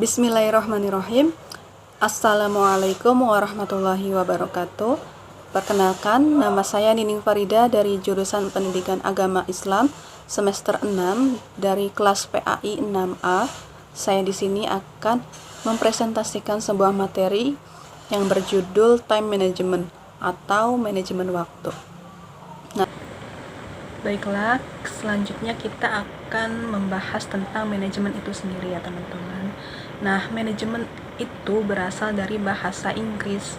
Bismillahirrahmanirrahim. Assalamualaikum warahmatullahi wabarakatuh. Perkenalkan, nama saya Nining Farida dari jurusan Pendidikan Agama Islam semester 6 dari kelas PAI 6A. Saya di sini akan mempresentasikan sebuah materi yang berjudul Time Management atau manajemen waktu. Nah, baiklah, selanjutnya kita akan membahas tentang manajemen itu sendiri ya teman-teman. Nah, manajemen itu berasal dari bahasa Inggris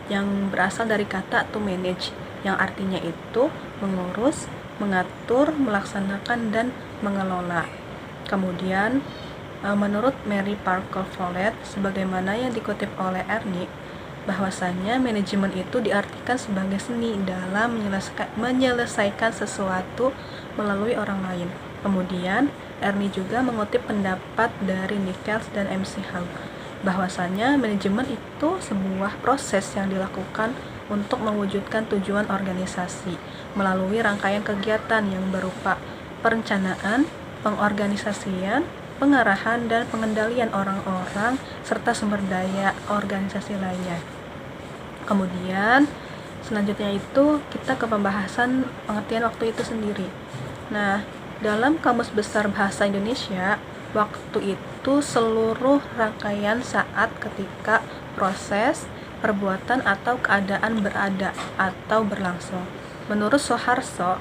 yang berasal dari kata to manage, yang artinya itu mengurus, mengatur, melaksanakan, dan mengelola. Kemudian, menurut Mary Parker Follett, sebagaimana yang dikutip oleh Ernie, bahwasanya manajemen itu diartikan sebagai seni dalam menyelesaikan sesuatu melalui orang lain. Kemudian, Ernie juga mengutip pendapat dari Nichols dan MC Hall, bahwasanya manajemen itu sebuah proses yang dilakukan untuk mewujudkan tujuan organisasi melalui rangkaian kegiatan yang berupa perencanaan, pengorganisasian, pengarahan, dan pengendalian orang-orang serta sumber daya organisasi lainnya. Kemudian selanjutnya itu kita ke pembahasan pengertian waktu itu sendiri. Nah, dalam Kamus Besar Bahasa Indonesia, waktu itu seluruh rangkaian saat ketika proses, perbuatan, atau keadaan berada atau berlangsung. Menurut Soeharto,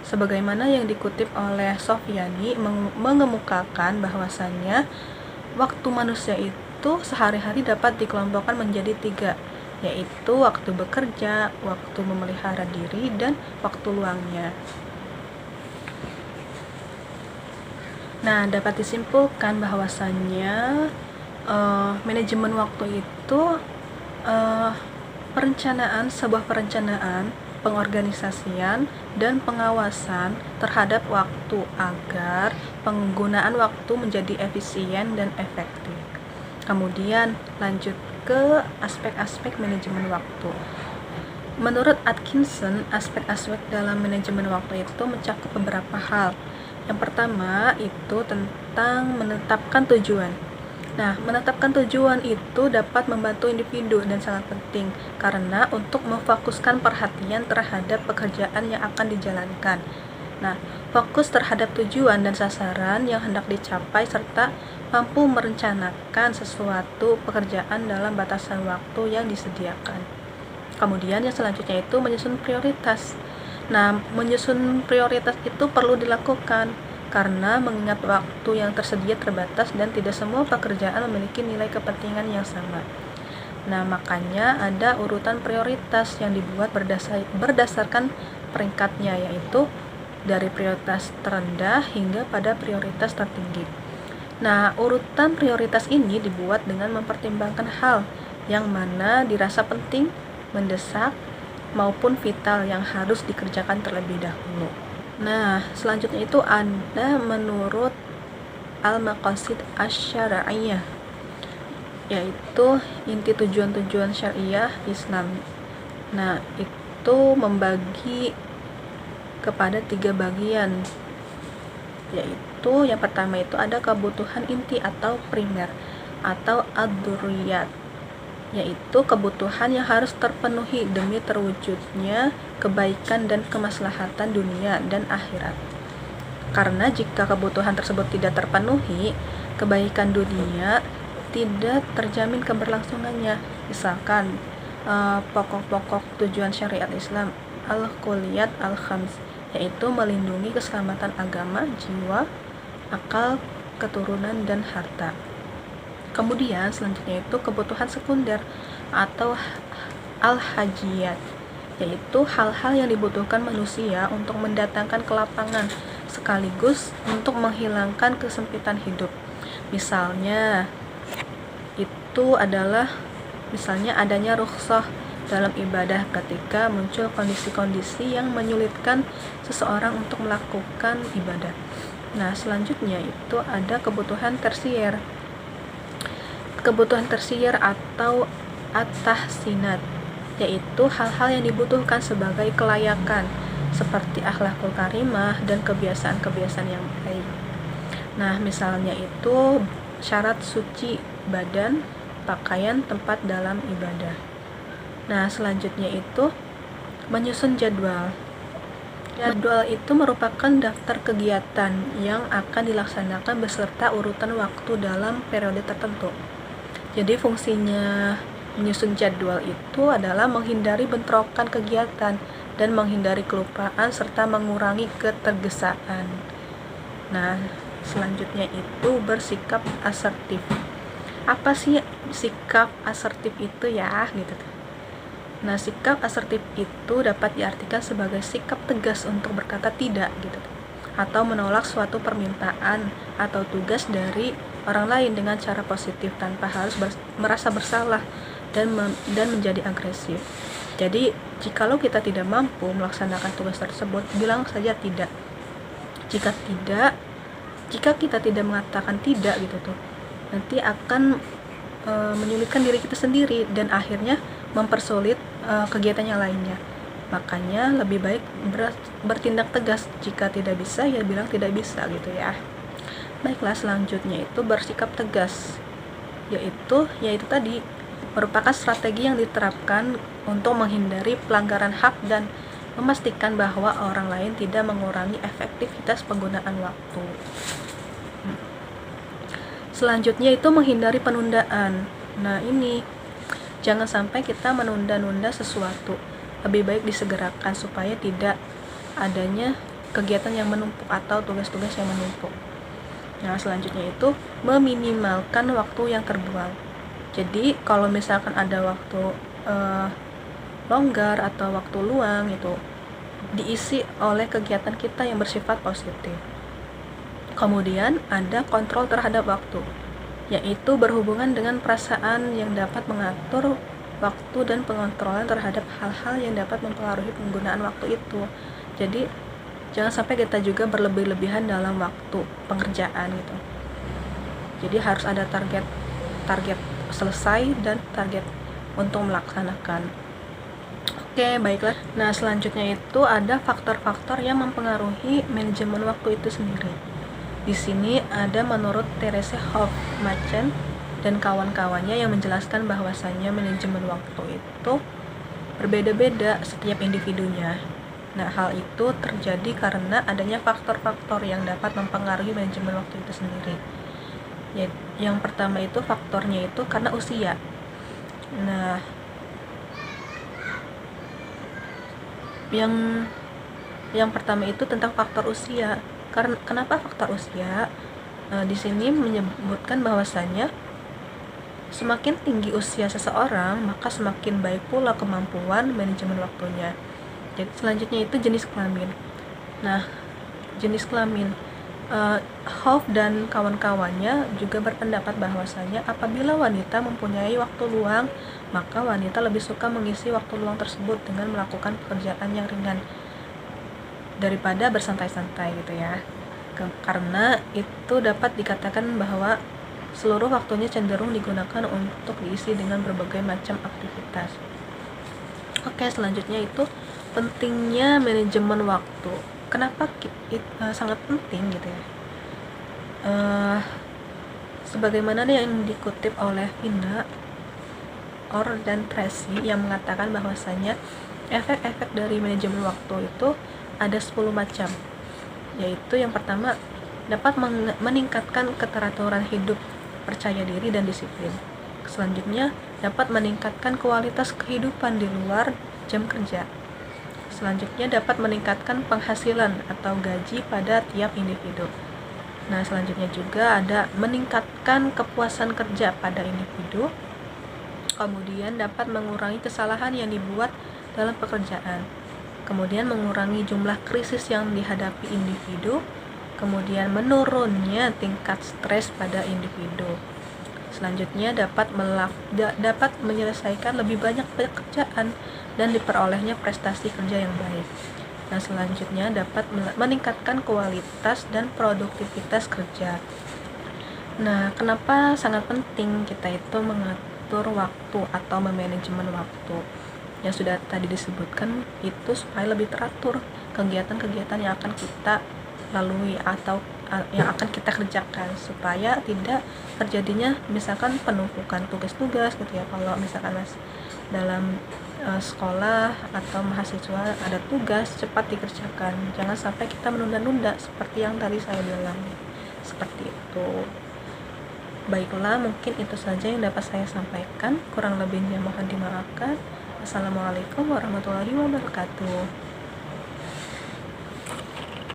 sebagaimana yang dikutip oleh Sofyani, mengemukakan bahwasannya waktu manusia itu sehari-hari dapat dikelompokkan menjadi 3, yaitu waktu bekerja, waktu memelihara diri, dan waktu luangnya. Nah, dapat disimpulkan bahwasannya manajemen waktu itu sebuah perencanaan, pengorganisasian, dan pengawasan terhadap waktu agar penggunaan waktu menjadi efisien dan efektif. Kemudian lanjut ke aspek-aspek manajemen waktu. Menurut Atkinson, aspek-aspek dalam manajemen waktu itu mencakup beberapa hal. Yang pertama itu tentang menetapkan tujuan. Nah, menetapkan tujuan itu dapat membantu individu dan sangat penting karena untuk memfokuskan perhatian terhadap pekerjaan yang akan dijalankan. Nah, fokus terhadap tujuan dan sasaran yang hendak dicapai serta mampu merencanakan sesuatu pekerjaan dalam batasan waktu yang disediakan. Kemudian yang selanjutnya itu menyusun prioritas. Nah, menyusun prioritas itu perlu dilakukan karena mengingat waktu yang tersedia terbatas dan tidak semua pekerjaan memiliki nilai kepentingan yang sama. Nah, makanya ada urutan prioritas yang dibuat berdasarkan peringkatnya, yaitu dari prioritas terendah hingga pada prioritas tertinggi. Nah, urutan prioritas ini dibuat dengan mempertimbangkan hal yang mana dirasa penting, mendesak, maupun vital yang harus dikerjakan terlebih dahulu. Nah, selanjutnya itu ada menurut Al-Maqasid Asy-Syar'iyyah, yaitu inti tujuan-tujuan syariah Islam. Nah, itu membagi kepada 3 bagian, yaitu yang pertama itu ada kebutuhan inti atau primer atau ad-dururiyat, yaitu kebutuhan yang harus terpenuhi demi terwujudnya kebaikan dan kemaslahatan dunia dan akhirat. Karena jika kebutuhan tersebut tidak terpenuhi, kebaikan dunia tidak terjamin keberlangsungannya. Misalkan pokok-pokok tujuan syariat Islam al-Kulliyat al-Khams, yaitu melindungi keselamatan agama, jiwa, akal, keturunan, dan harta. Kemudian selanjutnya itu kebutuhan sekunder atau al-hajiyat, yaitu hal-hal yang dibutuhkan manusia untuk mendatangkan kelapangan sekaligus untuk menghilangkan kesempitan hidup. Misalnya itu adalah adanya rukhsah dalam ibadah ketika muncul kondisi-kondisi yang menyulitkan seseorang untuk melakukan ibadah. Nah, selanjutnya itu ada kebutuhan tersier. Kebutuhan tersier atau at-tahsinat, yaitu hal-hal yang dibutuhkan sebagai kelayakan seperti akhlakul karimah dan kebiasaan-kebiasaan yang baik. Nah, misalnya itu syarat suci badan, pakaian, tempat dalam ibadah. Nah, selanjutnya itu menyusun jadwal. Jadwal itu merupakan daftar kegiatan yang akan dilaksanakan beserta urutan waktu dalam periode tertentu. Jadi fungsinya menyusun jadwal itu adalah menghindari bentrokan kegiatan dan menghindari kelupaan serta mengurangi ketergesaan. Nah, selanjutnya itu bersikap asertif. Apa sih sikap asertif itu ya gitu. Nah, sikap asertif itu dapat diartikan sebagai sikap tegas untuk berkata tidak gitu, atau menolak suatu permintaan atau tugas dari orang lain dengan cara positif tanpa harus merasa bersalah dan menjadi agresif. Jadi, jikalau kita tidak mampu melaksanakan tugas tersebut, bilang saja tidak. Jika kita tidak mengatakan tidak gitu tuh, nanti akan menyulitkan diri kita sendiri dan akhirnya mempersulit kegiatan yang lainnya. Makanya lebih baik bertindak tegas. Jika tidak bisa, ya bilang tidak bisa gitu ya. Baiklah, selanjutnya itu bersikap tegas, yaitu tadi merupakan strategi yang diterapkan untuk menghindari pelanggaran hak dan memastikan bahwa orang lain tidak mengurangi efektivitas penggunaan waktu. Selanjutnya itu menghindari penundaan. Nah, ini jangan sampai kita menunda-nunda sesuatu. Lebih baik disegerakan supaya tidak adanya kegiatan yang menumpuk atau tugas-tugas yang menumpuk. Nah, selanjutnya itu meminimalkan waktu yang terbuang. Jadi, kalau misalkan ada waktu longgar atau waktu luang itu diisi oleh kegiatan kita yang bersifat positif. Kemudian ada kontrol terhadap waktu, yaitu berhubungan dengan perasaan yang dapat mengatur waktu dan pengontrolan terhadap hal-hal yang dapat mempengaruhi penggunaan waktu itu. Jadi jangan sampai kita juga berlebih-lebihan dalam waktu pengerjaan gitu. Jadi harus ada target selesai dan target untuk melaksanakan. Oke, baiklah. Nah, selanjutnya itu ada faktor-faktor yang mempengaruhi manajemen waktu itu sendiri. Di sini ada menurut Therese Hoff-Machen dan kawan-kawannya yang menjelaskan bahwasannya manajemen waktu itu berbeda-beda setiap individunya. Nah, hal itu terjadi karena adanya faktor-faktor yang dapat mempengaruhi manajemen waktu itu sendiri. Yang pertama itu faktornya itu karena usia. Nah, yang pertama itu tentang faktor usia. Kenapa faktor usia? Di sini menyebutkan bahwasannya semakin tinggi usia seseorang, maka semakin baik pula kemampuan manajemen waktunya. Jadi selanjutnya itu jenis kelamin. Nah, jenis kelamin, Hoff dan kawan-kawannya juga berpendapat bahwasannya apabila wanita mempunyai waktu luang, maka wanita lebih suka mengisi waktu luang tersebut dengan melakukan pekerjaan yang ringan daripada bersantai-santai gitu ya. Karena itu dapat dikatakan bahwa seluruh waktunya cenderung digunakan untuk diisi dengan berbagai macam aktivitas. Oke, selanjutnya itu pentingnya manajemen waktu. Kenapa sangat penting gitu ya? Sebagaimana yang dikutip oleh Vina, Orr dan Tracy yang mengatakan bahwasanya efek-efek dari manajemen waktu itu ada 10 macam, yaitu yang pertama dapat meningkatkan keteraturan hidup, percaya diri dan disiplin. Selanjutnya dapat meningkatkan kualitas kehidupan di luar jam kerja. Selanjutnya dapat meningkatkan penghasilan atau gaji pada tiap individu. Nah, selanjutnya juga ada meningkatkan kepuasan kerja pada individu. Kemudian dapat mengurangi kesalahan yang dibuat dalam pekerjaan. Kemudian mengurangi jumlah krisis yang dihadapi individu. Kemudian menurunnya tingkat stres pada individu. Selanjutnya dapat menyelesaikan lebih banyak pekerjaan dan diperolehnya prestasi kerja yang baik. Nah, selanjutnya dapat meningkatkan kualitas dan produktivitas kerja. Nah, kenapa sangat penting kita itu mengatur waktu atau memanajemen waktu? Yang sudah tadi disebutkan itu supaya lebih teratur kegiatan-kegiatan yang akan kita lalui atau yang akan kita kerjakan, supaya tidak terjadinya misalkan penumpukan tugas-tugas gitu ya. Kalau misalkan dalam sekolah atau mahasiswa ada tugas, cepat dikerjakan, jangan sampai kita menunda-nunda seperti yang tadi saya bilang, seperti itu. Baiklah, mungkin itu saja yang dapat saya sampaikan, kurang lebihnya mohon dimaafkan. Assalamualaikum warahmatullahi wabarakatuh.